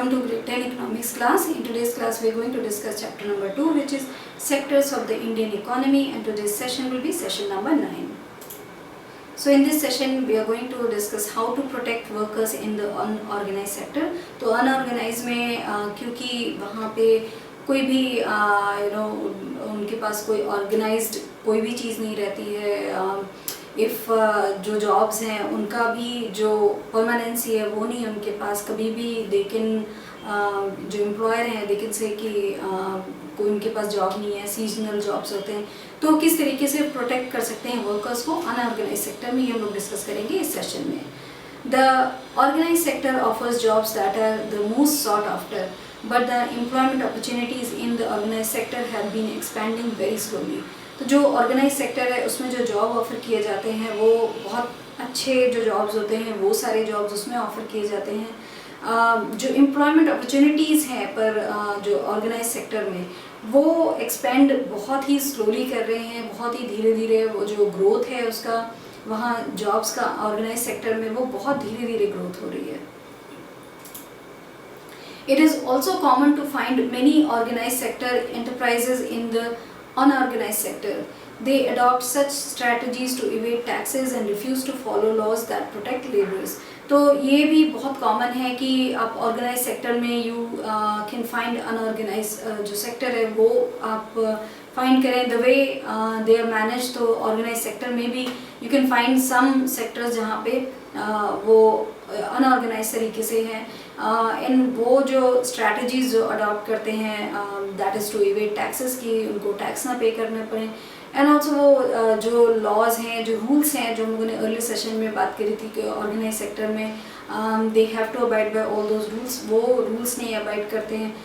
Welcome to Grade 10 Economics class. In today's class we are going to discuss chapter number 2, which is sectors of the Indian economy, and today's session will be session number 9. So in this session we are going to discuss how to protect workers in the unorganized sector. तो unorganized में क्योंकि वहाँ पे कोई भी उनके पास कोई organized कोई भी चीज़ नहीं रहती है, इफ़ जो जॉब्स हैं उनका भी जो परमानेंसी है वो नहीं, उनके पास कभी भी जो एम्प्लॉयर हैं दे कैन से कि कोई उनके पास जॉब नहीं है, सीजनल जॉब्स होते हैं, तो किस तरीके से प्रोटेक्ट कर सकते हैं वर्कर्स को अनऑर्गेनाइज सेक्टर में, ये हम लोग डिस्कस करेंगे इस सेशन में. The organise sector offers jobs that are the most sought after, but the employment opportunities in the organise sector have been expanding very slowly. तो जो ऑर्गेनाइज सेक्टर है उसमें जो जॉब ऑफ़र किए जाते हैं वो बहुत अच्छे जो जॉब्स होते हैं वो सारे जॉब्स उसमें ऑफ़र किए जाते हैं. जो एम्प्लॉयमेंट अपॉर्चुनिटीज़ हैं पर जो ऑर्गेनाइज सेक्टर में वो एक्सपेंड बहुत ही स्लोली कर रहे हैं, बहुत ही धीरे धीरे वो जो ग्रोथ है उसका वहाँ जॉब्स का ऑर्गेनाइज सेक्टर में वो बहुत धीरे धीरे ग्रोथ हो रही है. It is also common to find many organized sector enterprises in the unorganized sector. They adopt such strategies to evade taxes and refuse to follow laws that protect laborers. तो ये भी बहुत कॉमन है कि आप ऑर्गेनाइज सेक्टर में you can find unorganise जो sector है वो आप फाइंड करें the way they are manage. तो ऑर्गेनाइज सेक्टर में भी you can find some sectors जहाँ पे वो अनऑर्गेनाइज तरीके से हैं, एंड वो जो स्ट्रैटेजीज जो अडॉप्ट करते हैं that is to evade taxes कि उनको टैक्स ना पे करने पड़े, एंड ऑल्सो वो जो लॉज हैं जो रूल्स हैं जो हम लोगों ने अर्ली सेशन में बात करी थी कि ऑर्गेनाइज सेक्टर में they have to abide by all those rules, वो रूल्स नहीं अबाइड करते हैं,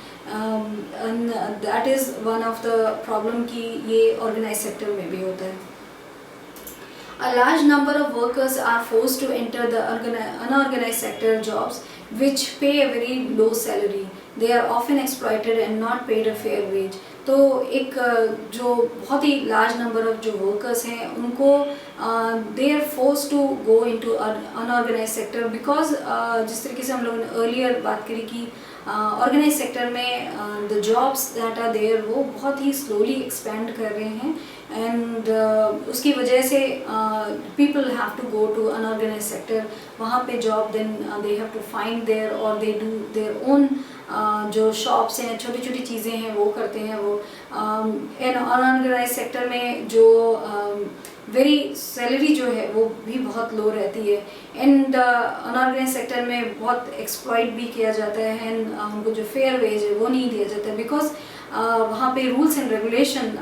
and that is one of the problem कि ये ऑर्गेनाइज सेक्टर में भी होता है. A large number of workers are forced to enter the unorganized sector jobs which pay a very low salary. They are often exploited and not paid a fair wage. तो एक जो बहुत ही large number of जो workers हैं उनको they are force to go into unorganise sector because जिस तरीके से हम लोगों ने अर्लियर बात करी कि ऑर्गेनाइज सेक्टर में the jobs that are there वो बहुत ही स्लोली एक्सपेंड कर रहे हैं, एंड उसकी वजह से people have to go to unorganise sector. वहाँ पे job then they have to find there और दे डू देयर ओन जो शॉप्स हैं, छोटी छोटी चीज़ें हैं वो करते हैं वो. इन अनऑर्गेनाइज सेक्टर में जो वेरी सैलरी जो है वो भी बहुत लो रहती है, एंड अनऑर्गेनाइज सेक्टर में बहुत एक्सप्लॉइट भी किया जाता है, एंड उनको जो फेयर वेज है वो नहीं दिया जाता है बिकॉज वहाँ पे rules and regulation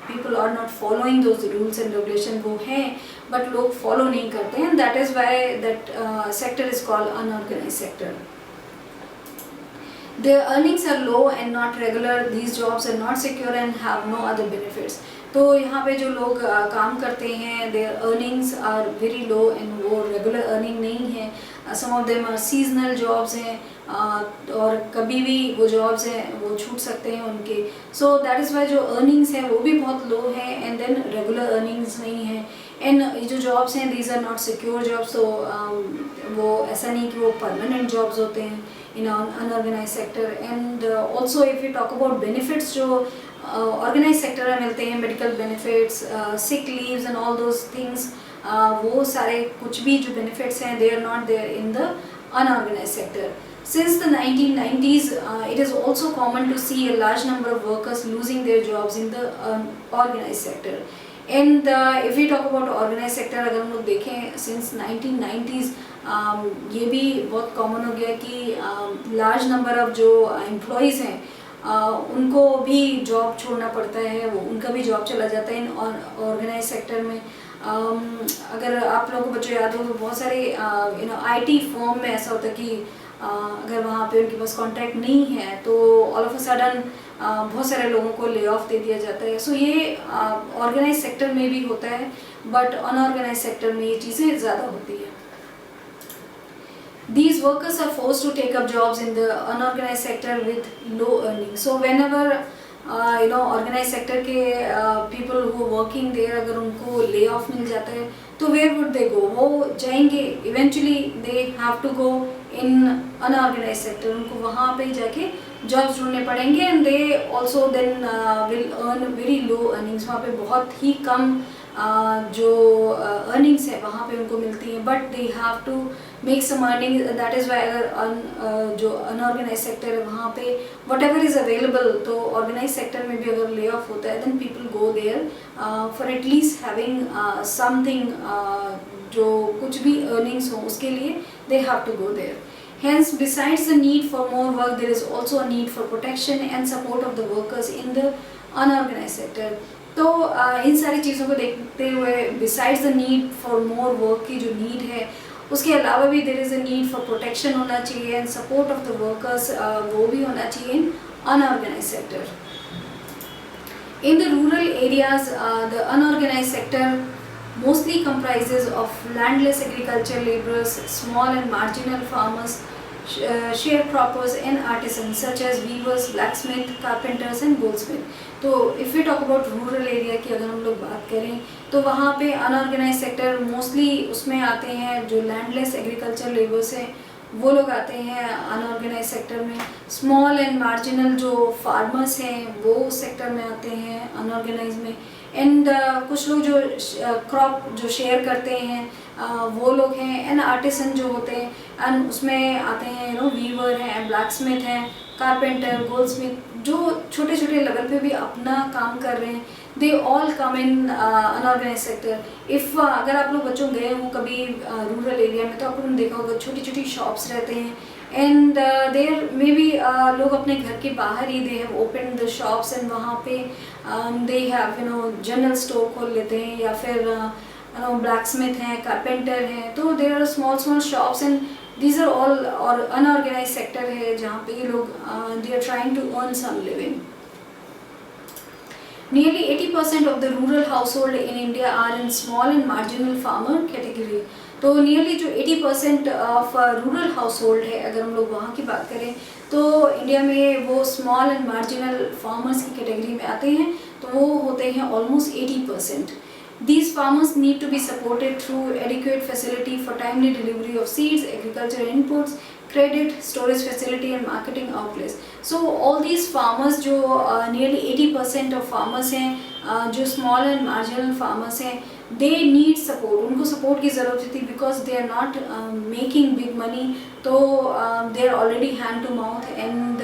people are not following those rules and regulation वो हैं बट लोग फॉलो नहीं करते हैं. That is why that sector is called unorganise sector. Their earnings are low and not regular. These jobs are not secure and have no other benefits. तो यहाँ पे जो लोग काम करते हैं their earnings are very low and वो regular earning नहीं है. Some of them are seasonal jobs हैं और कभी भी वो jobs हैं वो छूट सकते हैं उनके. So that is why जो earnings हैं वो भी बहुत low हैं, and then regular earnings नहीं है, and ये जो jobs हैं these are not secure jobs. तो वो ऐसा नहीं कि वो permanent jobs होते हैं in unorganized sector. And also if you talk about benefits जो organized sector में मिलते हैं, medical benefits, sick leaves and all those things, वो सारे कुछ भी जो benefits हैं they are not there in the unorganized sector. Since the 1990s, it is also common to see a large number of workers losing their jobs in the organized sector. And if we talk about organized sector, अगर हम लोग देखें since 1990s ये भी बहुत common हो गया कि लार्ज नंबर ऑफ जो एम्प्लॉयज़ हैं उनको भी जॉब छोड़ना पड़ता है, वो उनका भी जॉब चला जाता है इन ऑर्गेनाइज सेक्टर में. अगर आप लोगों को बच्चों याद हो तो बहुत सारे आईटी फर्म में ऐसा होता है कि अगर वहाँ पे उनके पास कॉन्ट्रैक्ट नहीं है तो ऑल ऑफ अ सडन बहुत सारे लोगों को ले ऑफ दे दिया जाता है. सो ये ऑर्गेनाइज सेक्टर में भी होता है बट अनऑर्गेनाइज सेक्टर में ये चीज़ें ज़्यादा होती है. These workers are forced to take up jobs in the unorganized sector with low earnings. So whenever organized sector के people who are working there अगर उनको lay off मिल जाता है तो where would they go? वो जाएंगे eventually they have to go in unorganised sector, उनको वहाँ पे जाके जॉब्स ढूंढने पड़ेंगे and they also then will earn very low earnings. वहाँ पे बहुत ही कम जो अर्निंग्स है वहाँ पे उनको मिलती हैं, but they have to make some earning. That is why अगर जो अनऑर्गेनाइज सेक्टर है वहाँ पे वट एवर इज़ अवेलेबल, तो ऑर्गेनाइज सेक्टर में भी अगर ले ऑफ होता है then people go there for at least having something, जो कुछ भी अर्निंग्स हो उसके लिए they have to go there. Hence, besides the need for more work, there is also a need for protection and support of the workers in the unorganized sector. तो इन सारी चीज़ों को देखते हुए besides the need for more work की जो need है, उसके अलावा भी there is a need for protection होना चाहिए and support of the workers वो भी होना चाहिए in unorganized sector. In the rural areas, the unorganized sector mostly comprises of landless agricultural laborers, small and marginal farmers, sharecroppers and artisans such as weavers, blacksmith, carpenters and goldsmith. तो if we talk about rural area की अगर हम लोग बात करें तो वहाँ पे unorganized sector mostly उसमें आते हैं जो landless agricultural laborers हैं, वो लोग आते हैं अनऑर्गेनाइज सेक्टर में। स्मॉल एंड मार्जिनल जो फार्मर्स हैं वो उस सेक्टर में आते हैं अनऑर्गेनाइज में। एंड कुछ लोग जो क्रॉप जो शेयर करते हैं वो लोग हैं। एंड आर्टिसन जो होते हैं एंड उसमें आते हैं वीवर हैं, ब्लैकस्मिथ हैं, कारपेंटर, गोल्डस्मिथ, जो छोटे छोटे लेवल पे भी अपना काम कर रहे हैं। They all come in unorganised sector. If अगर आप लोग बच्चों गए हों कभी रूरल एरिया में तो आप लोगों ने देखा होगा छोटी छोटी शॉप्स रहते हैं एंड देयर मे बी लोग अपने घर के बाहर ही they have open the shops and वहाँ पे दे हैव जनरल स्टोर खोल लेते हैं या फिर ब्लैकस्मिथ हैं, कारपेंटर हैं। तो there are small small shops and these are all और unorganized sector है जहाँ पे ये लोग they are trying to earn some living. Nearly 80% of the rural household in India are in small and marginal farmer category. तो nearly जो 80% of rural household है अगर हम लोग वहाँ की बात करें तो इंडिया में वो small and marginal farmers की कैटेगरी में आते हैं, तो वो होते हैं almost 80%. These farmers need to be supported through adequate facility for timely delivery of seeds, agricultural inputs, credit, storage facility and marketing outlets. So all these farmers जो nearly 80% of farmers हैं, जो small and marginal farmers हैं, they need support. उनको support की ज़रूरत होती है because they are not making big money. तो they are already hand to mouth and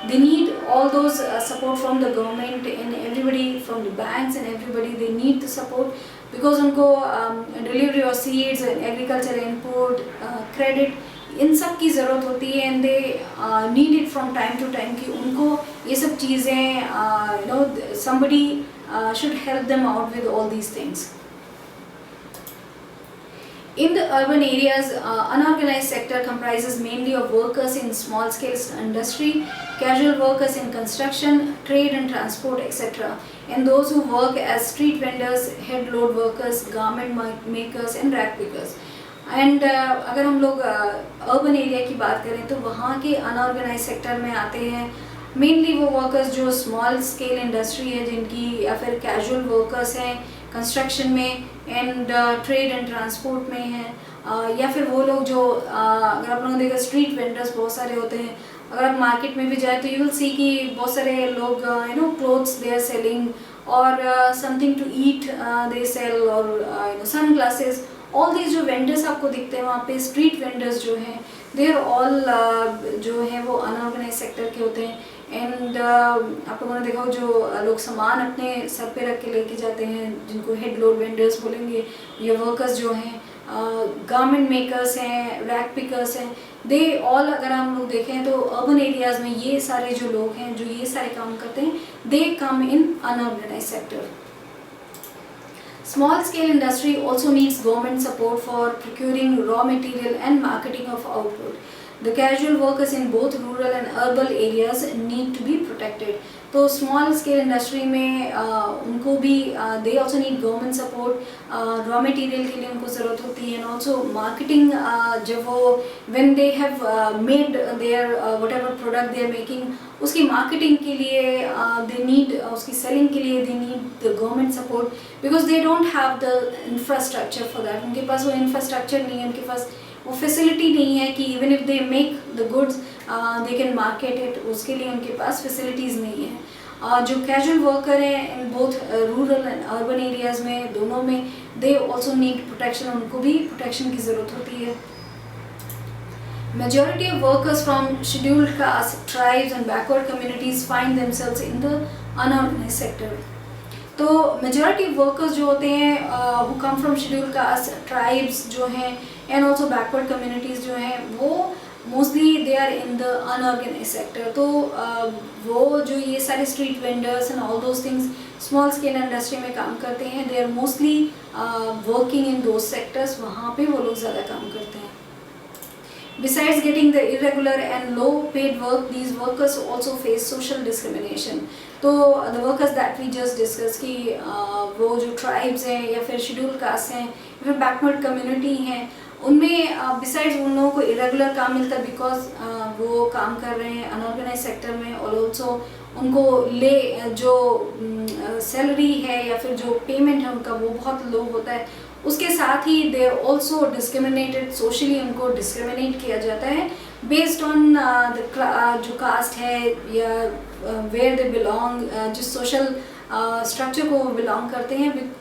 they need all those support from the government and everybody from the banks and everybody they need the support because उनको delivery of seeds and agricultural input, credit इन सब की ज़रूरत होती है and they need it from time to time कि उनको ये सब चीज़ें somebody should help them out with all these things. In the urban areas, unorganized sector comprises mainly of workers in small-scale industry, casual workers in construction, trade and transport, etc. And those who work as street vendors, head load workers, garment makers and rag pickers. And अगर हम लोग urban area की बात करें तो वहाँ के unorganized sector में आते हैं मेनली वो वर्कर्स जो स्मॉल स्केल इंडस्ट्री है जिनकी या फिर कैजुअल वर्कर्स हैं कंस्ट्रक्शन में एंड ट्रेड एंड ट्रांसपोर्ट में हैं या फिर वो लोग जो अगर आप लोगों ने देखा स्ट्रीट वेंडर्स बहुत सारे होते हैं। अगर आप मार्केट में भी जाए तो यू विल सी कि बहुत सारे लोग क्लोथ्स दे आर सेलिंग और something to eat they sell और सन ग्लासेस। ऑल दीज जो वेंडर्स आपको दिखते हैं वहाँ पे स्ट्रीट वेंडर्स जो हैं दे आर ऑल जो हैं वो अनऑर्गेनाइज सेक्टर के होते हैं। एंड आप लोगों ने देखा हो जो लोग सामान अपने सर पे रख के लेके जाते हैं जिनको हेड लोड वेंडर्स बोलेंगे, ये वर्कर्स जो हैं गारमेंट मेकर्स हैं, रैक पिकर्स हैं, दे ऑल अगर हम लोग देखें तो अर्बन एरियाज़ में ये सारे जो लोग हैं जो ये सारे काम करते हैं they come in unorganised sector. Small scale industry also needs government support for procuring raw material and marketing of output. The casual workers in both rural and urban areas need to be protected. तो small scale industry में उनको भी they also need government support, raw material के लिए उनको ज़रूरत होती है and also marketing जब वो when they have made their whatever product they are making उसकी marketing के लिए they need उसकी selling के लिए they need the government support because they don't have the infrastructure for that. उनके पास वो infrastructure नहीं है, उनके पास वो फैसिलिटी नहीं है कि even if they make the goods they can market it, उसके लिए उनके पास फैसिलिटीज़ नहीं है। जो कैजुअल वर्कर हैं in both rural and urban areas में, दोनों में, दे ऑल्सो नीड प्रोटेक्शन, उनको भी प्रोटेक्शन की ज़रूरत होती है। Majority of workers from scheduled caste, tribes and backward communities find themselves in the unorganized sector. तो majority of workers जो होते हैं who come from scheduled caste, tribes जो हैं and also backward communities जो हैं, वो mostly they are in the unorganized sector. तो वो जो ये सारे street vendors and all those things small scale industry में काम करते हैं, they are mostly working in those sectors, वहाँ पे वो लोग ज़्यादा काम करते हैं। Besides getting the irregular and low paid work, these workers also face social discrimination. तो the workers that we just discussed कि वो जो tribes हैं या फिर scheduled caste हैं या फिर backward community हैं, उनमें besides उन लोगों को irregular काम मिलता है because वो काम कर रहे हैं unorganized sector में, और also उनको जो सैलरी है या फिर जो पेमेंट है उनका वो बहुत लो होता है, उसके साथ ही they are also discriminated socially, उनको डिस्क्रिमिनेट किया जाता है बेस्ड ऑन जो कास्ट है या वेयर दे बिलोंग, जिस सोशल स्ट्रक्चर को वो बिलोंग करते हैं,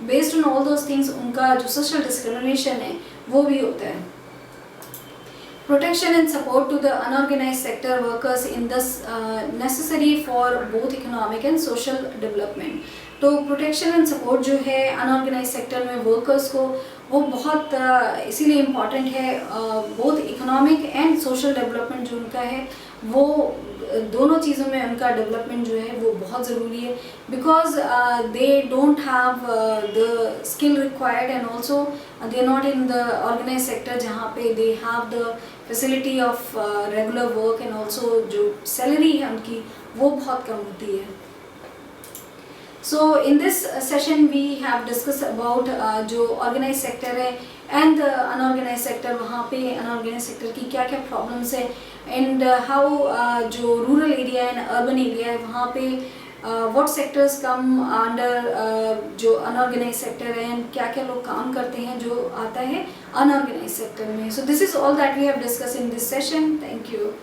based on all those things उनका जो सोशल डिस्क्रिमिनेशन है वो भी होता है। Protection and support to the unorganized sector workers in this necessary for both economic and social development. तो प्रोटेक्शन एंड सपोर्ट जो है अनऑर्गेनाइज सेक्टर में वर्कर्स को, वो बहुत इसीलिए इम्पॉर्टेंट है, both economic and social development जो उनका है, वो दोनों चीज़ों में उनका डेवलपमेंट जो है वो बहुत ज़रूरी है, because they don't have the skill required and also they are not in the organise sector जहाँ पे they have the facility of regular work and also जो सैलरी है उनकी वो बहुत कम होती है। So in this session we have discussed about जो organized sector है and the unorganized sector, वहाँ पे unorganized sector की क्या क्या problems है and how जो rural area and urban area है वहाँ पे what sectors come under जो unorganized sector है and क्या क्या लोग काम करते हैं जो आता है unorganized sector में। So this is all that we have discussed in this session. Thank you.